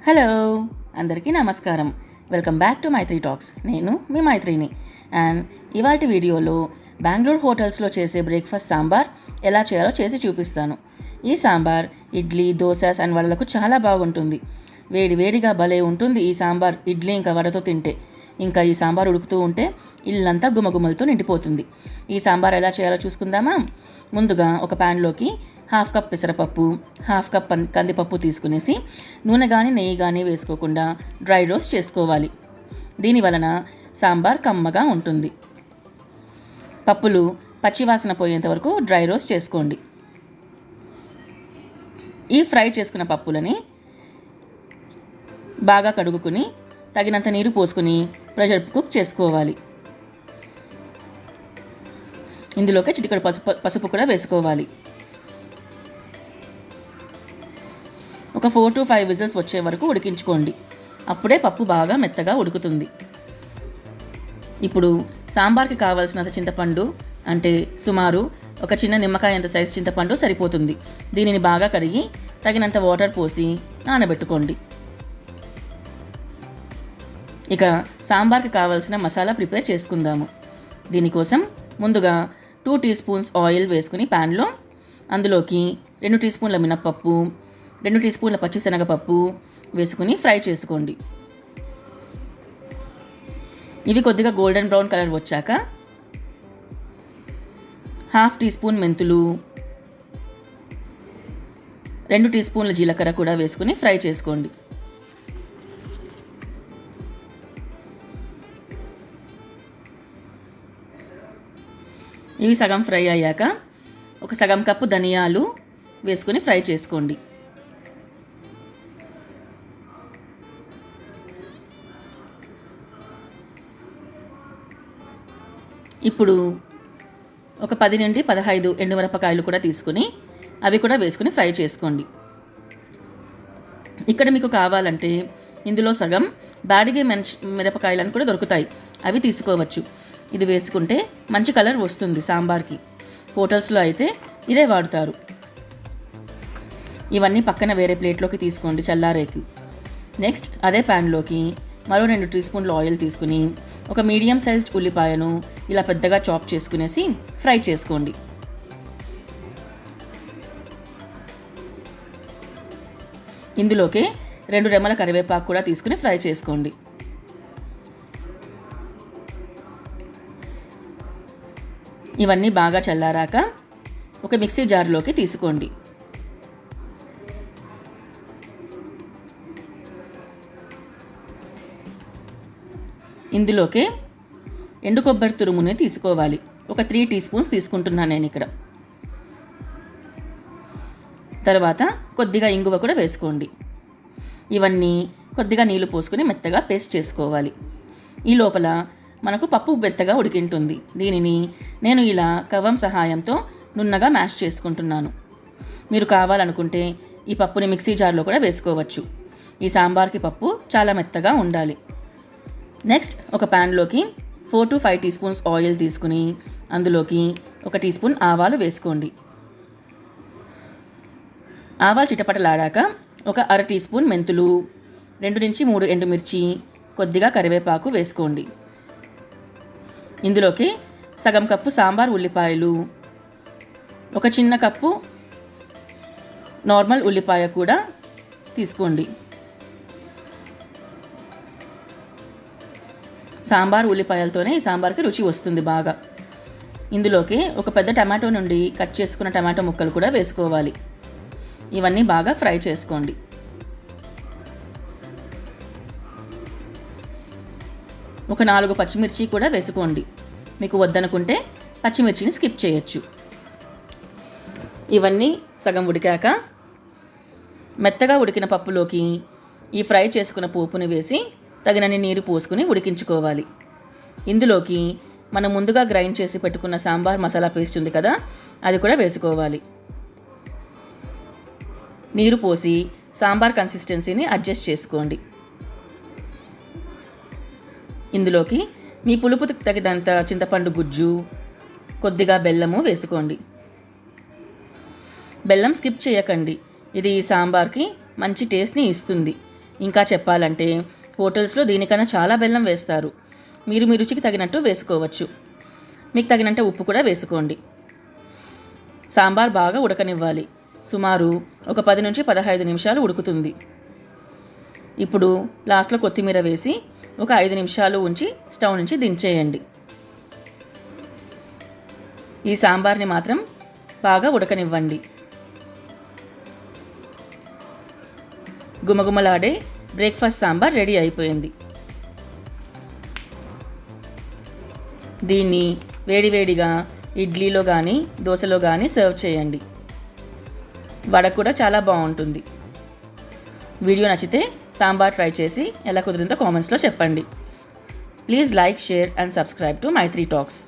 Hello, అందరికీ నమస్కారం. Welcome back to Maitri talks. నేను మీ మైత్రిని. అండ్ ఇవాటి వీడియోలో బెంగళూరు హోటల్స్లో చేసే బ్రేక్ఫాస్ట్ సాంబార్ ఎలా చేయాలో చేసి చూపిస్తాను. ఈ సాంబార్ ఇడ్లీ, దోశ అండ్ వడలకు చాలా బాగుంటుంది. వేడి వేడిగా భలే ఉంటుంది ఈ సాంబార్ ఇడ్లీ ఇంకా వడతో తింటే. ఇంకా ఈ సాంబార్ ఉడుకుతూ ఉంటే ఇల్లంతా గుమగుమలతో నిండిపోతుంది. ఈ సాంబార్ ఎలా చేయాలో చూసుకుందామా? ముందుగా ఒక ప్యాన్లోకి 1/2 కప్ పెసరపప్పు, 1/2 కప్ కందిపప్పు తీసుకునేసి నూనె కానీ నెయ్యి కానీ వేసుకోకుండా డ్రై రోస్ట్ చేసుకోవాలి. దీని వలన సాంబార్ కమ్మగా ఉంటుంది. పప్పులు పచ్చివాసన పోయేంత వరకు డ్రై రోస్ట్ చేసుకోండి. ఈ ఫ్రై చేసుకున్న పప్పులని బాగా కడుగుకుని తగినంత నీరు పోసుకుని ప్రెషర్ కుక్ చేసుకోవాలి. ఇందులోకి చిటికెడు పసుపు కూడా వేసుకోవాలి. ఒక 4 to 5 విజిల్స్ వచ్చే వరకు ఉడికించుకోండి. అప్పుడే పప్పు బాగా మెత్తగా ఉడుకుతుంది. ఇప్పుడు సాంబార్కి కావాల్సినంత చింతపండు, అంటే సుమారు ఒక చిన్న నిమ్మకాయ అంత సైజు చింతపండు సరిపోతుంది. దీనిని బాగా కడిగి తగినంత వాటర్ పోసి నానబెట్టుకోండి. ఇక సాంబార్కి కావాల్సిన మసాలా ప్రిపేర్ చేసుకుందాము. దీనికోసం ముందుగా 2 టీ స్పూన్స్ ఆయిల్ వేసుకుని ప్యాన్లో అందులోకి 2 టీ స్పూన్ల మినప్పప్పు, 2 టీ స్పూన్ల పచ్చిశనగపప్పు వేసుకుని ఫ్రై చేసుకోండి. ఇవి కొద్దిగా గోల్డెన్ బ్రౌన్ కలర్ వచ్చాక 1/2 టీ స్పూన్ మెంతులు, 2 టీ స్పూన్ల జీలకర్ర కూడా వేసుకుని ఫ్రై చేసుకోండి. ఇవి సగం ఫ్రై అయ్యాక ఒక సగం కప్పు ధనియాలు వేసుకుని ఫ్రై చేసుకోండి. ఇప్పుడు ఒక 10 నుండి 15 ఎండుమిరపకాయలు కూడా తీసుకుని అవి కూడా వేసుకుని ఫ్రై చేసుకోండి. ఇక్కడ మీకు కావాలంటే ఇందులో సగం బాడిగే మిరపకాయలను కూడా దొరుకుతాయి, అవి తీసుకోవచ్చు. ఇది వేసుకుంటే మంచి కలర్ వస్తుంది సాంబార్కి. హోటల్స్లో అయితే ఇదే వాడుతారు. ఇవన్నీ పక్కన వేరే ప్లేట్లోకి తీసుకోండి చల్లారేకి. నెక్స్ట్ అదే ప్యాన్లోకి మరో 2 టీ స్పూన్లు ఆయిల్ తీసుకుని ఒక మీడియం సైజ్డ్ ఉల్లిపాయను ఇలా పెద్దగా చాప్ చేసుకునేసి ఫ్రై చేసుకోండి. ఇందులోకి 2 రెమ్మల కరివేపాకు కూడా తీసుకుని ఫ్రై చేసుకోండి. ఇవన్నీ బాగా చల్లారాక ఒక మిక్సీ జార్లోకి తీసుకోండి. ఇందులోకి ఎండు కొబ్బరి తురుముని తీసుకోవాలి. ఒక 3 టీ స్పూన్స్ తీసుకుంటున్నాను నేను ఇక్కడ. తర్వాత కొద్దిగా ఇంగువ కూడా వేసుకోండి. ఇవన్నీ కొద్దిగా నీళ్లు పోసుకొని మెత్తగా పేస్ట్ చేసుకోవాలి. ఈ లోపల మనకు పప్పు మెత్తగా ఉడికింటుంది. దీనిని నేను ఇలా కవ్వం సహాయంతో నున్నగా మ్యాష్ చేసుకుంటున్నాను. మీరు కావాలనుకుంటే ఈ పప్పుని మిక్సీ జార్లో కూడా వేసుకోవచ్చు. ఈ సాంబార్కి పప్పు చాలా మెత్తగా ఉండాలి. నెక్స్ట్ ఒక ప్యాన్లోకి 4 to 5 టీ స్పూన్స్ ఆయిల్ తీసుకుని అందులోకి 1 టీ స్పూన్ ఆవాలు వేసుకోండి. ఆవాలు చిటపటలాడాక ఒక 1/2 టీ స్పూన్ మెంతులు, 2 నుంచి 3 ఎండుమిర్చి, కొద్దిగా కరివేపాకు వేసుకోండి. ఇందులోకి సగం కప్పు సాంబార్ ఉల్లిపాయలు, ఒక చిన్న కప్పు నార్మల్ ఉల్లిపాయ కూడా తీసుకోండి. సాంబార్ ఉల్లిపాయలతోనే ఈ సాంబార్కి రుచి వస్తుంది బాగా. ఇందులోకి ఒక పెద్ద టమాటో నుండి కట్ చేసుకున్న టమాటో ముక్కలు కూడా వేసుకోవాలి. ఇవన్నీ బాగా ఫ్రై చేసుకోండి. ఒక 4 పచ్చిమిర్చి కూడా వేసుకోండి. మీకు వద్దనుకుంటే పచ్చిమిర్చిని స్కిప్ చేయొచ్చు. ఇవన్నీ సగం ఉడికాక మెత్తగా ఉడికిన పప్పులోకి ఈ ఫ్రై చేసుకున్న పోపుని వేసి తగినన్ని నీరు పోసుకుని ఉడికించుకోవాలి. ఇందులోకి మనం ముందుగా గ్రైండ్ చేసి పెట్టుకున్న సాంబార్ మసాలా పేస్ట్ ఉంది కదా, అది కూడా వేసుకోవాలి. నీరు పోసి సాంబార్ కన్సిస్టెన్సీని అడ్జస్ట్ చేసుకోండి. ఇందులోకి మీ పులుపు తగినంత చింతపండు గుజ్జు, కొద్దిగా బెల్లము వేసుకోండి. బెల్లం స్కిప్ చేయకండి, ఇది ఈ సాంబార్కి మంచి టేస్ట్ని ఇస్తుంది. ఇంకా చెప్పాలంటే హోటల్స్లో దీనికన్నా చాలా బెల్లం వేస్తారు. మీరు మీ రుచికి తగినట్టు వేసుకోవచ్చు. మీకు తగినంత ఉప్పు కూడా వేసుకోండి. సాంబార్ బాగా ఉడకనివ్వాలి. సుమారు ఒక 10 నుంచి 15 నిమిషాలు ఉడుకుతుంది. ఇప్పుడు లాస్ట్లో కొత్తిమీర వేసి ఒక 5 నిమిషాలు ఉంచి స్టవ్ నుంచి దించేయండి. ఈ సాంబార్ని మాత్రం బాగా ఉడకనివ్వండి. గుమగుమలాడే బ్రేక్ఫాస్ట్ సాంబార్ రెడీ అయిపోయింది. దీన్ని వేడివేడిగా ఇడ్లీలో కానీ దోశలో కానీ సర్వ్ చేయండి. వడ కూడా చాలా బాగుంటుంది. వీడియో నచ్చితే సాంబార్ ట్రై చేసి ఎలా కుదిరిందో కామెంట్స్లో చెప్పండి. Please like, share and subscribe to Maitri talks.